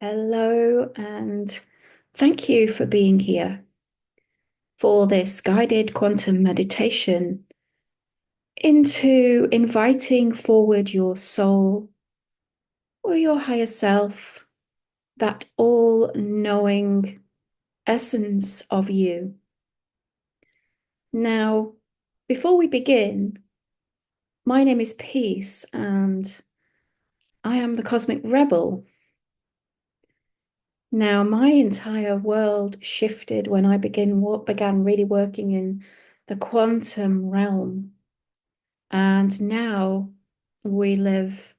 Hello, and thank you for being here for this guided quantum meditation into inviting forward your soul or your higher self, that all-knowing essence of you. Now, before we begin, my name is Peace, and I am the Cosmic Rebel. Now, my entire world shifted when I began really working in the quantum realm. And now we live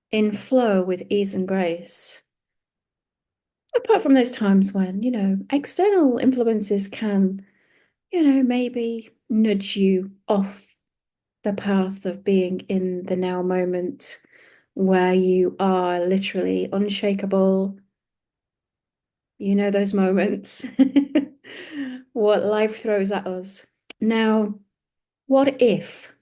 in flow with ease and grace. Apart from those times when, external influences can, maybe nudge you off the path of being in the now moment where you are literally unshakable. You know those moments, what life throws at us. Now, what if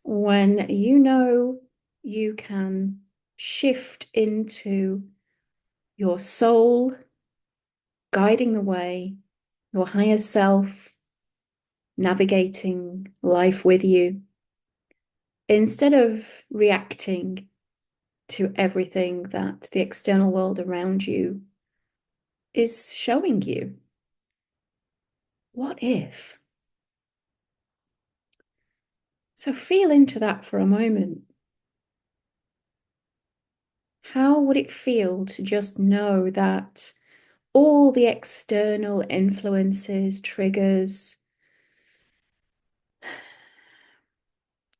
when you can shift into your soul guiding the way, your higher self navigating life with you, instead of reacting to everything that the external world around you is showing you? What if? So feel into that for a moment. How would it feel to just know that all the external influences, triggers,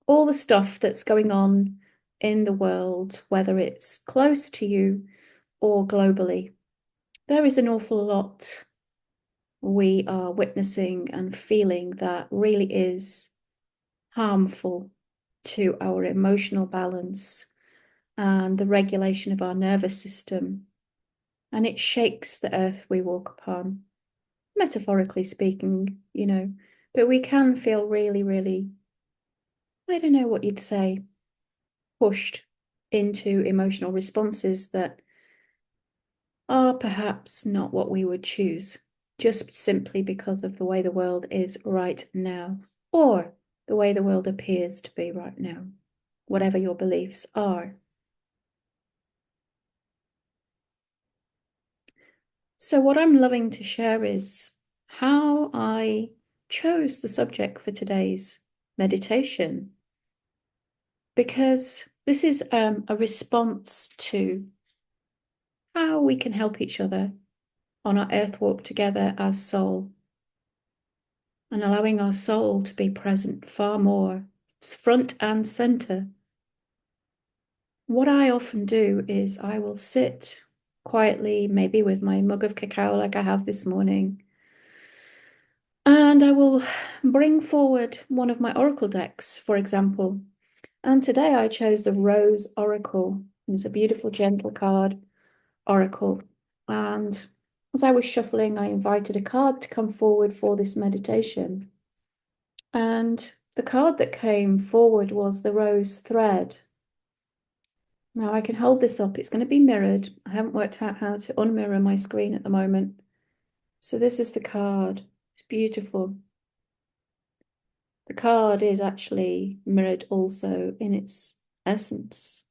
all the stuff that's going on in the world, whether it's close to you or globally, there is an awful lot we are witnessing and feeling that really is harmful to our emotional balance and the regulation of our nervous system. And it shakes the earth we walk upon, metaphorically speaking, but we can feel really, really, I don't know what you'd say, pushed into emotional responses that are perhaps not what we would choose, just simply because of the way the world is right now, or the way the world appears to be right now, whatever your beliefs are. So, what I'm loving to share is how I chose the subject for today's meditation, because this is a response to how we can help each other on our earth walk together as soul, and allowing our soul to be present far more, front and center. What I often do is I will sit quietly, maybe with my mug of cacao like I have this morning, and I will bring forward one of my oracle decks, for example. And today I chose the Rose Oracle. It's a beautiful, gentle card, oracle. And as I was shuffling, I invited a card to come forward for this meditation. And the card that came forward was the Rose Thread. Now I can hold this up. It's going to be mirrored. I haven't worked out how to unmirror my screen at the moment. So this is the card. It's beautiful. The card is actually mirrored also in its essence,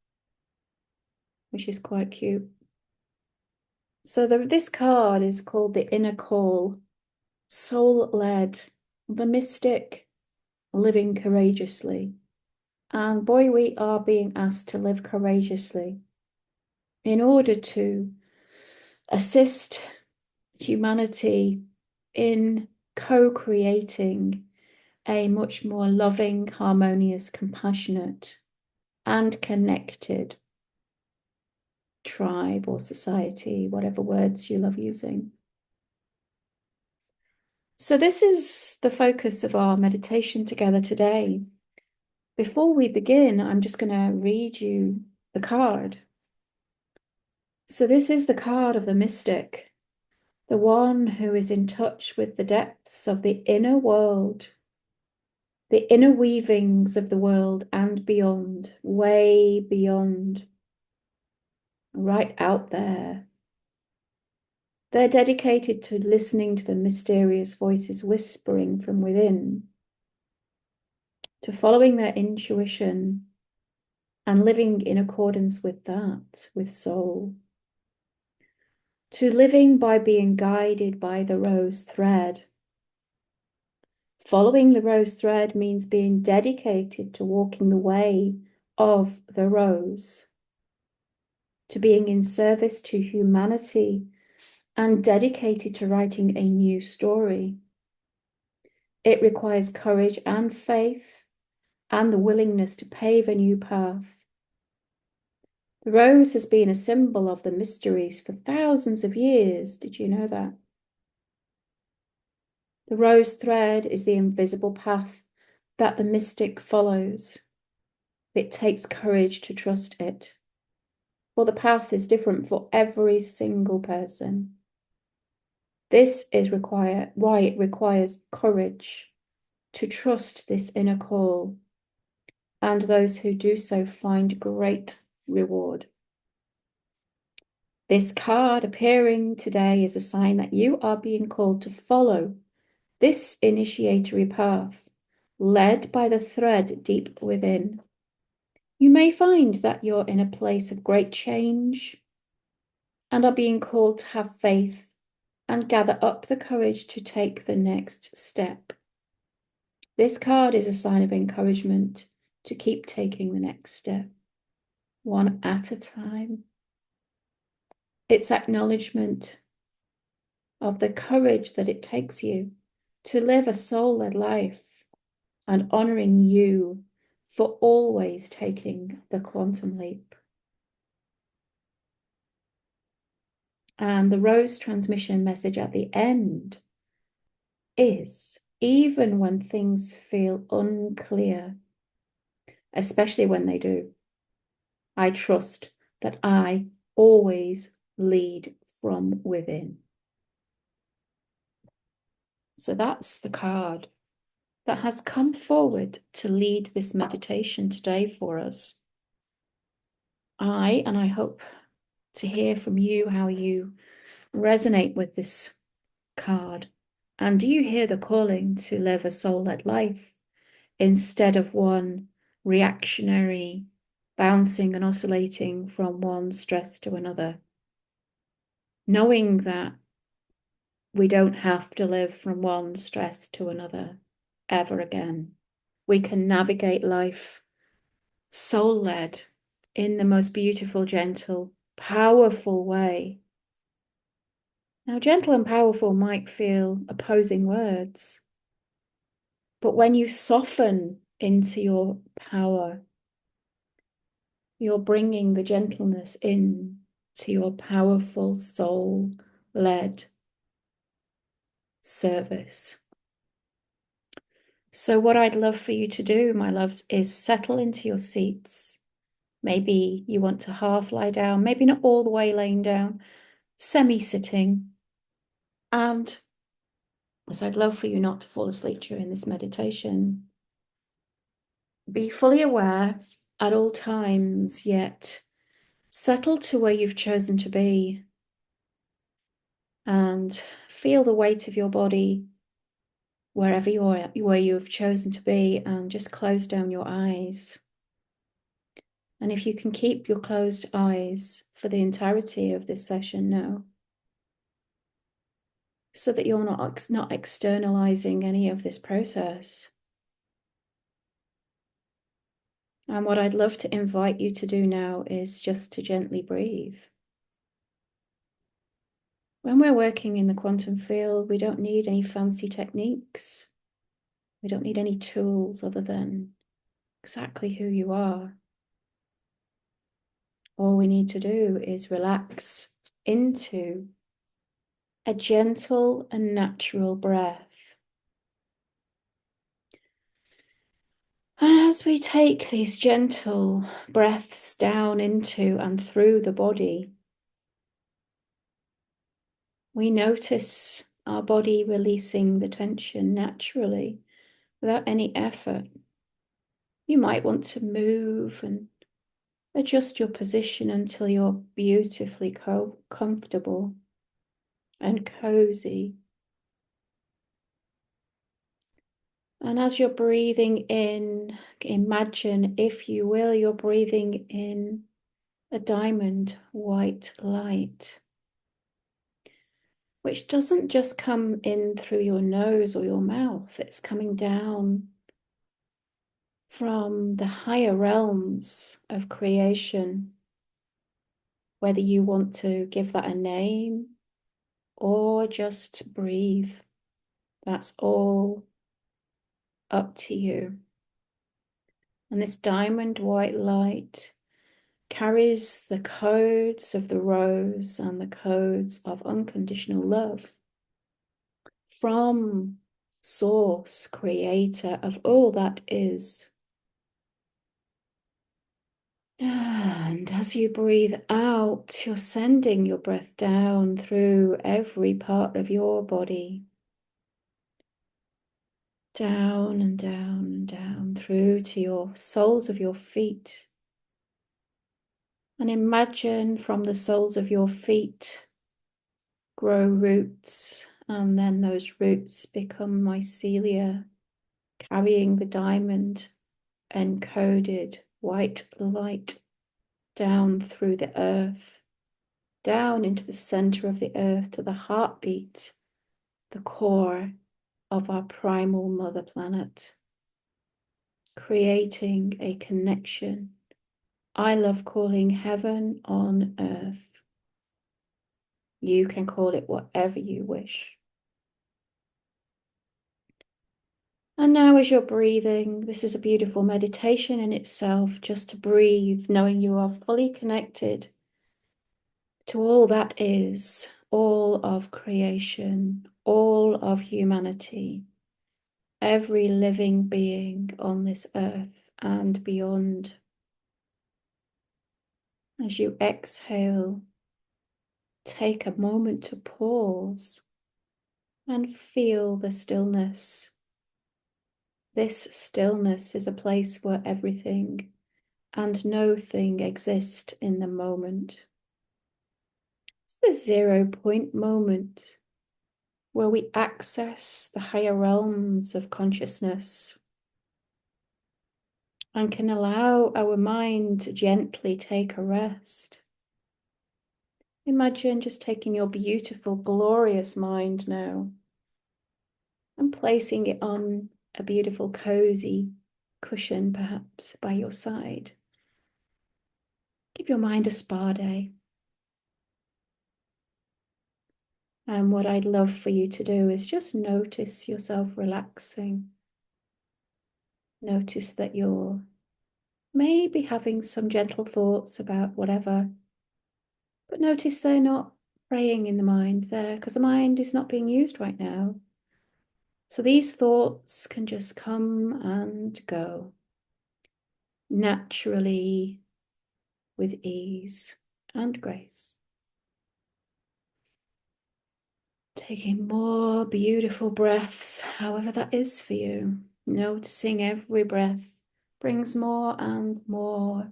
which is quite cute. So this card is called the Inner Call, soul-led, the mystic living courageously. And boy, we are being asked to live courageously in order to assist humanity in co-creating a much more loving, harmonious, compassionate, and connected tribe or society, whatever words you love using. So, this is the focus of our meditation together today. Before we begin, I'm just going to read you the card. So, this is the card of the mystic, the one who is in touch with the depths of the inner world, the inner weavings of the world and beyond, way beyond. right out there. They're dedicated to listening to the mysterious voices whispering from within, to following their intuition and living in accordance with that, with soul. To living by being guided by the rose thread. Following the rose thread means being dedicated to walking the way of the rose, to being in service to humanity and dedicated to writing a new story. It requires courage and faith and the willingness to pave a new path. The rose has been a symbol of the mysteries for thousands of years. Did you know that? The rose thread is the invisible path that the mystic follows. It takes courage to trust it, for the path is different for every single person. This is why it requires courage to trust this inner call, and those who do so find great reward. This card appearing today is a sign that you are being called to follow this initiatory path, led by the thread deep within. You may find that you're in a place of great change and are being called to have faith and gather up the courage to take the next step. This card is a sign of encouragement to keep taking the next step, one at a time. It's acknowledgement of the courage that it takes you to live a soul-led life and honoring you for always taking the quantum leap. And the rose transmission message at the end is, even when things feel unclear, especially when they do, I trust that I always lead from within. So that's the card that has come forward to lead this meditation today for us. And I hope to hear from you how you resonate with this card. And do you hear the calling to live a soul-led life instead of one reactionary, bouncing and oscillating from one stress to another? Knowing that we don't have to live from one stress to another ever again. We can navigate life soul-led in the most beautiful, gentle, powerful way. Now, gentle and powerful might feel opposing words, but when you soften into your power, you're bringing the gentleness in to your powerful soul-led service. So what I'd love for you to do, my loves, is settle into your seats. Maybe you want to half lie down, maybe not all the way laying down, semi-sitting. And as I'd love for you not to fall asleep during this meditation, be fully aware at all times, yet settle to where you've chosen to be and feel the weight of your body wherever you are, where you have chosen to be, and just close down your eyes. And if you can keep your closed eyes for the entirety of this session now, so that you're not externalizing any of this process. And what I'd love to invite you to do now is just to gently breathe. When we're working in the quantum field, we don't need any fancy techniques. We don't need any tools other than exactly who you are. All we need to do is relax into a gentle and natural breath. And as we take these gentle breaths down into and through the body, we notice our body releasing the tension naturally without any effort. You might want to move and Adjust your position until you're beautifully comfortable and cozy. And as you're breathing in, imagine, if you will, you're breathing in a diamond white light, which doesn't just come in through your nose or your mouth, it's coming down from the higher realms of creation, whether you want to give that a name or just breathe. That's all up to you. And this diamond white light carries the codes of the rose and the codes of unconditional love from Source, creator of all that is. And as you breathe out, you're sending your breath down through every part of your body. Down and down and down through to your soles of your feet. And imagine from the soles of your feet grow roots, and then those roots become mycelia, carrying the diamond encoded white light down through the earth, down into the center of the earth to the heartbeat, the core of our primal mother planet, creating a connection I love calling heaven on earth. You can call it whatever you wish. And now as you're breathing, this is a beautiful meditation in itself, just to breathe, knowing you are fully connected to all that is, all of creation, all of humanity, every living being on this earth and beyond. As you exhale, take a moment to pause and feel the stillness. This stillness is a place where everything and no thing exist in the moment. It's the 0 point moment where we access the higher realms of consciousness and can allow our mind to gently take a rest. Imagine just taking your beautiful, glorious mind now and placing it on a beautiful, cozy cushion, perhaps by your side. Give your mind a spa day. And what I'd love for you to do is just notice yourself relaxing. Notice that you're maybe having some gentle thoughts about whatever, but notice they're not praying in the mind there, because the mind is not being used right now. So these thoughts can just come and go naturally, with ease and grace. Taking more beautiful breaths, however that is for you. Noticing every breath brings more and more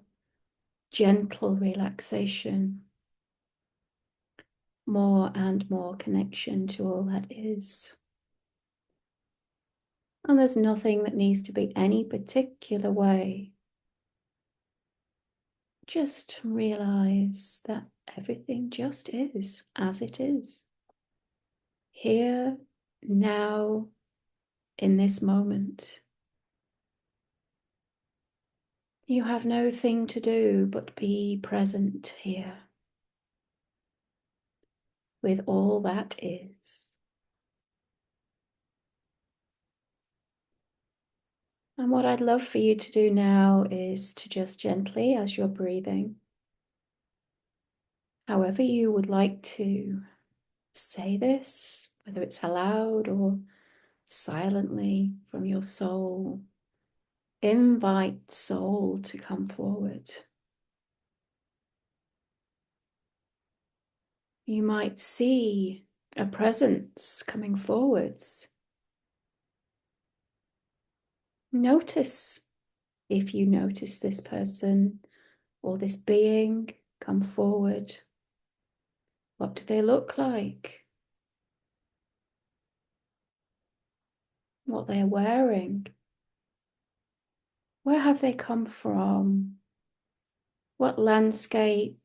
gentle relaxation, more and more connection to all that is. And there's nothing that needs to be any particular way. Just realize that everything just is as it is. Here, now, in this moment. You have no thing to do but be present here with all that is. And what I'd love for you to do now is to just gently, as you're breathing, however you would like to say this, whether it's aloud or silently from your soul, invite soul to come forward. You might see a presence coming forwards. Notice, if you notice this person, or this being come forward. What do they look like? What they're wearing? Where have they come from? What landscape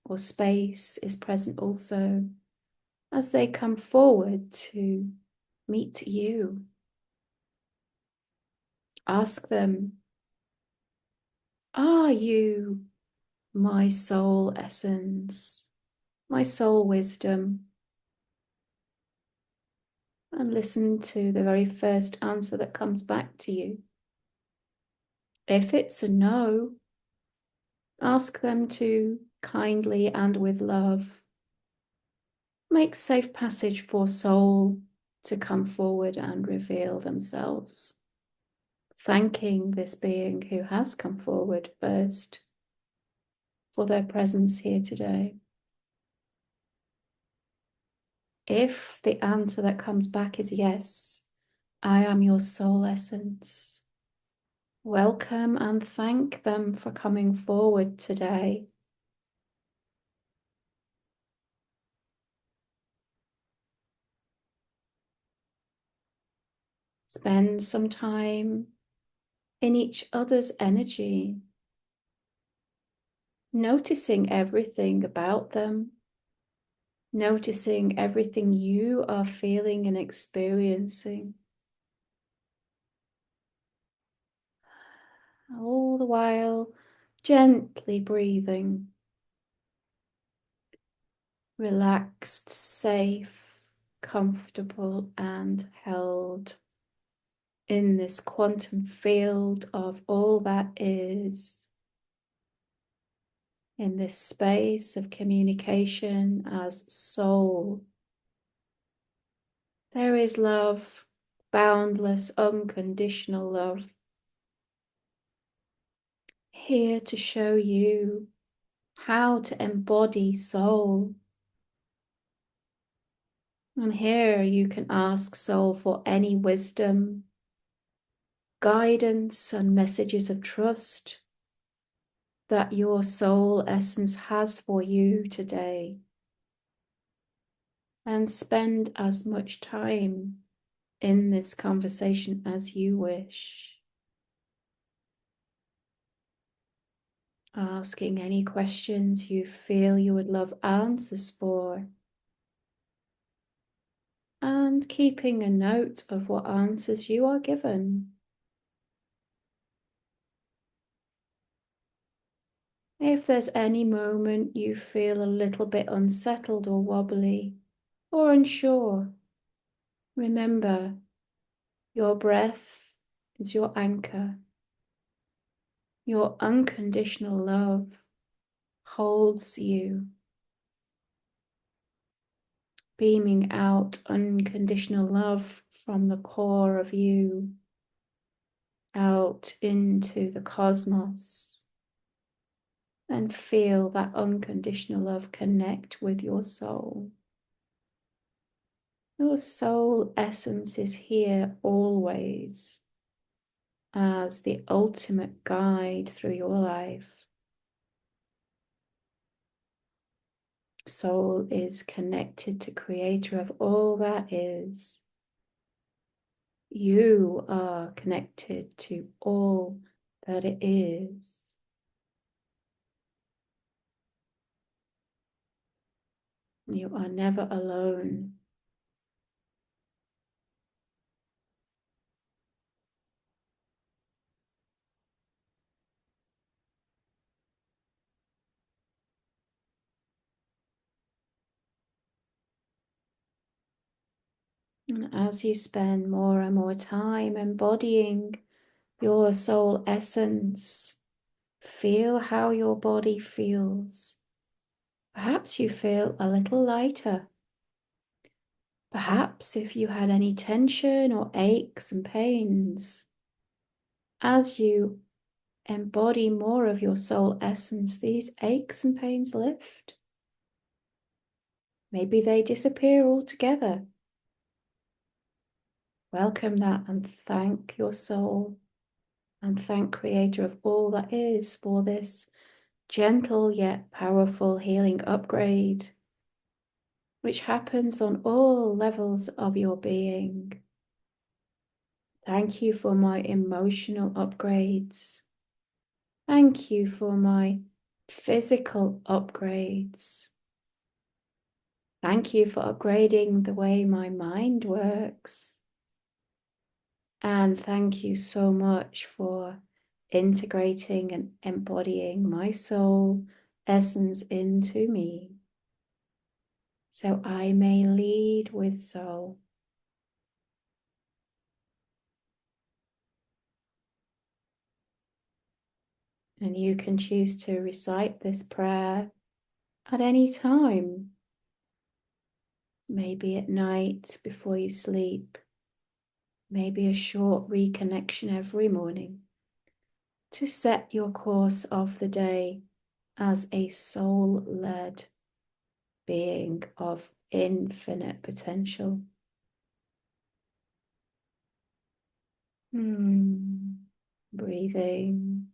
or space is present also as they come forward to meet you? Ask them, are you my soul essence, my soul wisdom? And listen to the very first answer that comes back to you. If it's a no, ask them to kindly and with love make safe passage for soul to come forward and reveal themselves, thanking this being who has come forward first for their presence here today. If the answer that comes back is yes, I am your soul essence, welcome and thank them for coming forward today. Spend some time in each other's energy, noticing everything about them, noticing everything you are feeling and experiencing. All the while gently breathing, relaxed, safe, comfortable, and held in this quantum field of all that is, in this space of communication as soul. There is love, boundless, unconditional love, here to show you how to embody soul. And here you can ask soul for any wisdom, guidance, and messages of trust that your soul essence has for you today. And spend as much time in this conversation as you wish. Asking any questions you feel you would love answers for. And keeping a note of what answers you are given. If there's any moment you feel a little bit unsettled or wobbly or unsure, remember your breath is your anchor. Your unconditional love holds you, beaming out unconditional love from the core of you out into the cosmos, and feel that unconditional love connect with your soul. Your soul essence is here always as the ultimate guide through your life. Soul is connected to Creator of all that is. You are connected to all that it is. You are never alone. And as you spend more and more time embodying your soul essence, feel how your body feels. Perhaps you feel a little lighter. Perhaps if you had any tension or aches and pains, as you embody more of your soul essence, these aches and pains lift. Maybe they disappear altogether. Welcome that and thank your soul and thank Creator of all that is for this gentle yet powerful healing upgrade, which happens on all levels of your being. Thank you for my emotional upgrades. Thank you for my physical upgrades. Thank you for upgrading the way my mind works. And thank you so much for integrating and embodying my soul essence into me, so I may lead with soul. And you can choose to recite this prayer at any time, maybe at night before you sleep, maybe a short reconnection every morning, to set your course of the day as a soul-led being of infinite potential. Breathing,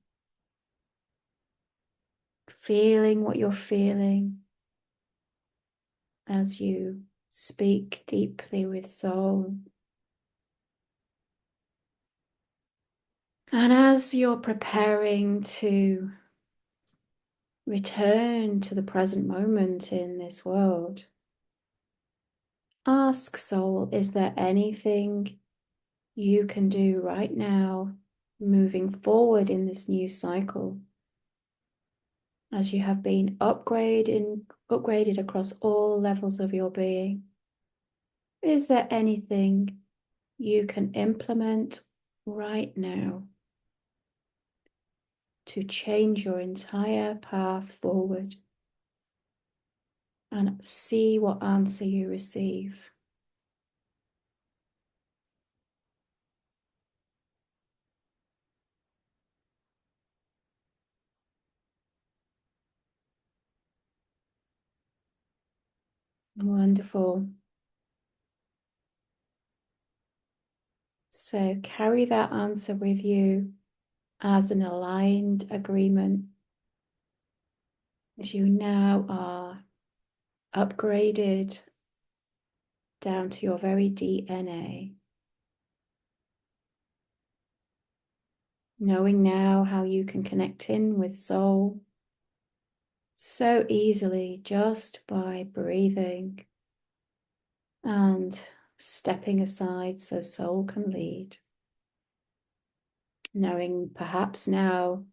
feeling what you're feeling as you speak deeply with soul. And as you're preparing to return to the present moment in this world, ask soul, is there anything you can do right now, moving forward in this new cycle, as you have been upgraded across all levels of your being? Is there anything you can implement right now to change your entire path forward? And see what answer you receive. Wonderful. So carry that answer with you as an aligned agreement, as you now are upgraded down to your very DNA. Knowing now how you can connect in with soul so easily just by breathing and stepping aside so soul can lead. Knowing perhaps now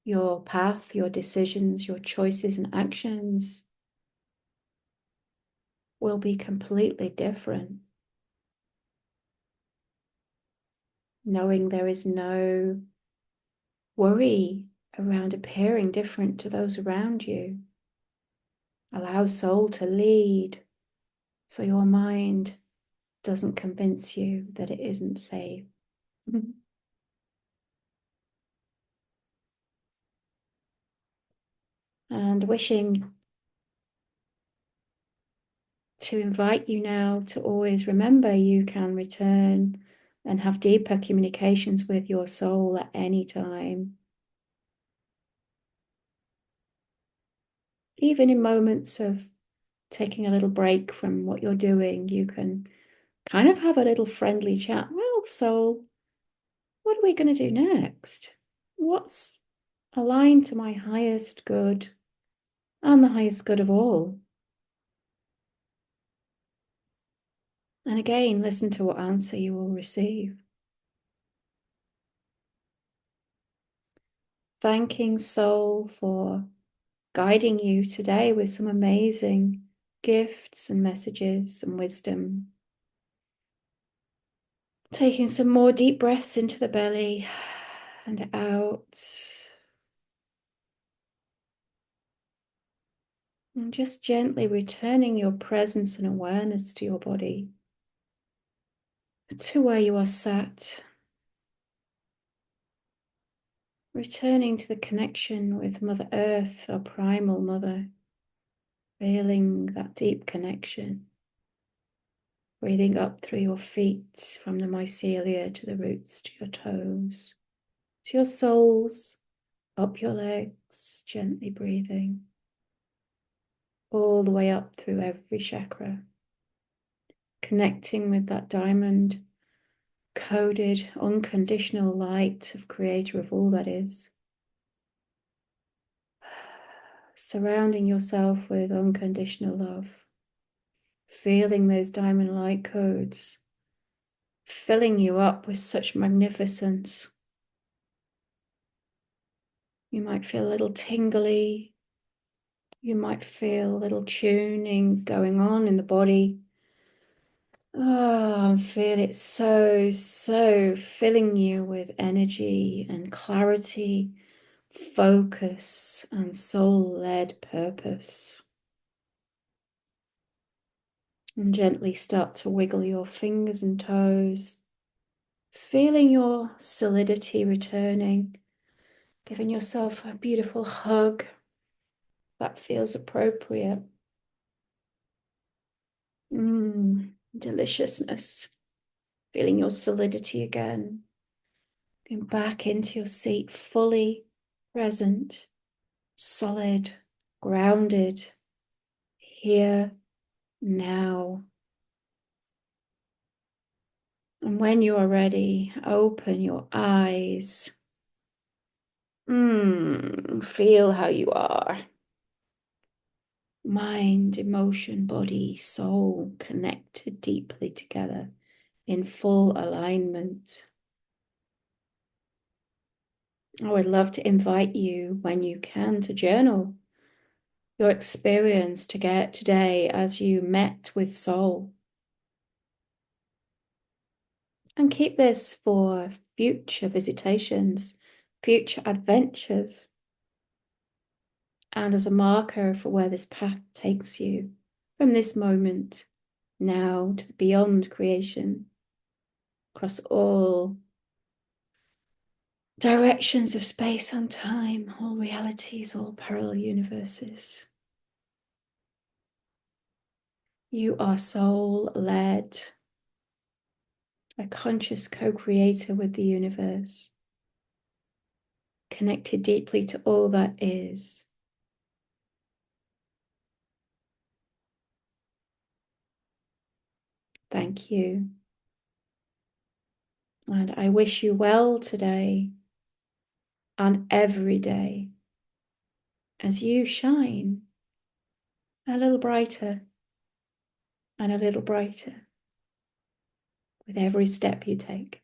your path, your decisions, your choices and actions will be completely different. Knowing there is no worry around appearing different to those around you. Allow soul to lead so your mind doesn't convince you that it isn't safe. And wishing to invite you now to always remember you can return and have deeper communications with your soul at any time. Even in moments of taking a little break from what you're doing, you can kind of have a little friendly chat. Well, soul, what are we going to do next? What's aligned to my highest good and the highest good of all? And again, listen to what answer you will receive. Thanking soul for guiding you today with some amazing gifts and messages and wisdom. Taking some more deep breaths into the belly and out. And just gently returning your presence and awareness to your body, to where you are sat. Returning to the connection with Mother Earth, our primal mother. Feeling that deep connection. Breathing up through your feet from the mycelia to the roots to your toes, to your soles, up your legs, gently breathing all the way up through every chakra, connecting with that diamond coded unconditional light of creator of all that is. Surrounding yourself with unconditional love, feeling those diamond light codes filling you up with such magnificence. You might feel a little tingly. You might feel a little tuning going on in the body. Oh, and feel it so filling you with energy and clarity, focus, and soul-led purpose. And gently start to wiggle your fingers and toes, feeling your solidity returning, giving yourself a beautiful hug that feels appropriate. Deliciousness. Feeling your solidity again. Going back into your seat, fully present, solid, grounded, here, now. And when you are ready, open your eyes. Feel how you are. Mind, emotion, body, soul connected deeply together in full alignment. I would love to invite you, when you can, to journal your experience to get today as you met with soul. And keep this for future visitations, future adventures, and as a marker for where this path takes you from this moment now to the beyond creation, across all directions of space and time, all realities, all parallel universes. You are soul-led, a conscious co-creator with the universe, connected deeply to all that is. Thank you. And I wish you well today and every day as you shine a little brighter and a little brighter with every step you take.